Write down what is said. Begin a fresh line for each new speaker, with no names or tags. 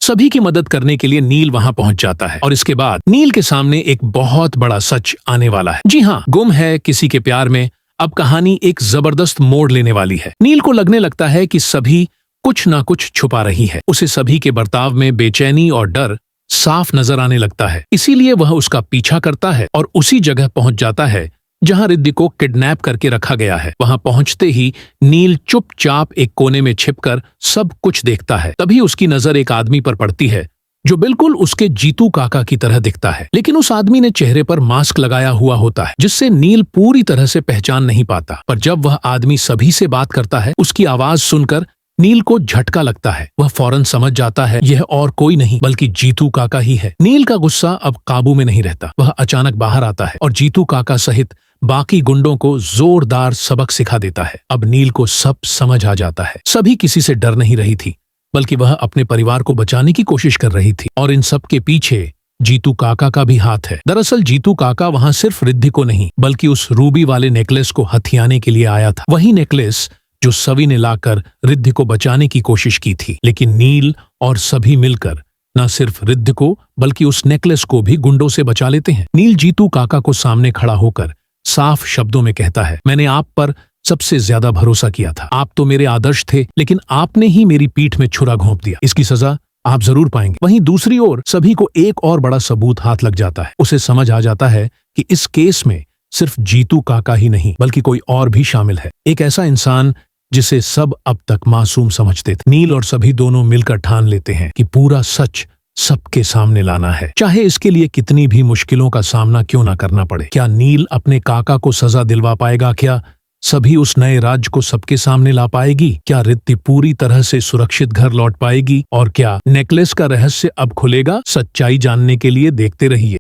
सभी की मदद करने के लिए नील वहां पहुंच जाता है और इसके बाद नील के सामने एक बहुत बड़ा सच आने वाला है। जी हाँ, गुम है किसी के प्यार में अब कहानी एक जबरदस्त मोड़ लेने वाली है। नील को लगने लगता है कि सभी कुछ ना कुछ छुपा रही है। उसे सभी के बर्ताव में बेचैनी और डर साफ नजर आने लगता है। इसीलिए वह उसका पीछा करता है और उसी जगह पहुंच जाता है जहां रिद्धि को किडनैप करके रखा गया है। वहां पहुंचते ही नील चुपचाप एक कोने में छिपकर सब कुछ देखता है। तभी उसकी नजर एक आदमी पर पड़ती है जो बिल्कुल उसके जीतू काका की तरह दिखता है, लेकिन उस आदमी ने चेहरे पर मास्क लगाया हुआ होता है जिससे नील पूरी तरह से पहचान नहीं पाता। पर जब वह आदमी सभी से बात करता है, उसकी आवाज सुनकर नील को झटका लगता है। वह फौरन समझ जाता है यह और कोई नहीं बल्कि जीतू काका ही है। नील का गुस्सा अब काबू में नहीं रहता। वह अचानक बाहर आता है और जीतू काका सहित बाकी गुंडों को जोरदार सबक सिखा देता है। अब नील को सब समझ आ जाता है। सभी किसी से डर नहीं रही थी, बल्कि वह अपने परिवार को बचाने की कोशिश कर रही थी और इन सब के पीछे जीतू काका का भी हाथ है। दरअसल जीतू काका वहां सिर्फ रिद्धि को नहीं बल्कि उस रूबी वाले नेकलेस को हथियाने के लिए आया था। वही नेकलेस जो सभी ने लाकर रिद्धि को बचाने की कोशिश की थी, लेकिन नील और सभी मिलकर न सिर्फ रिद्धि को बल्कि उस नेकलेस को भी गुंडों से बचा लेते हैं। नील जीतू काका को सामने खड़ा होकर साफ शब्दों में कहता है, मैंने आप पर सबसे ज्यादा भरोसा किया था। आप तो मेरे आदर्श थे, लेकिन आपने ही मेरी पीठ में छुरा घोंप दिया। इसकी सजा आप जरूर पाएंगे। वहीं दूसरी ओर सभी को एक और बड़ा सबूत हाथ लग जाता है। उसे समझ आ जाता है कि इस केस में सिर्फ जीतू काका ही नहीं बल्कि कोई और भी शामिल है, एक ऐसा इंसान जिसे सब अब तक मासूम समझते थे। नील और सभी दोनों मिलकर ठान लेते हैं कि पूरा सच सबके सामने लाना है, चाहे इसके लिए कितनी भी मुश्किलों का सामना क्यों ना करना पड़े। क्या नील अपने काका को सजा दिलवा पाएगा? क्या सभी उस नए राज्य को सबके सामने ला पाएगी? क्या रिद्धि पूरी तरह से सुरक्षित घर लौट पाएगी? और क्या नेकलेस का रहस्य अब खुलेगा? सच्चाई जानने के लिए देखते रहिए।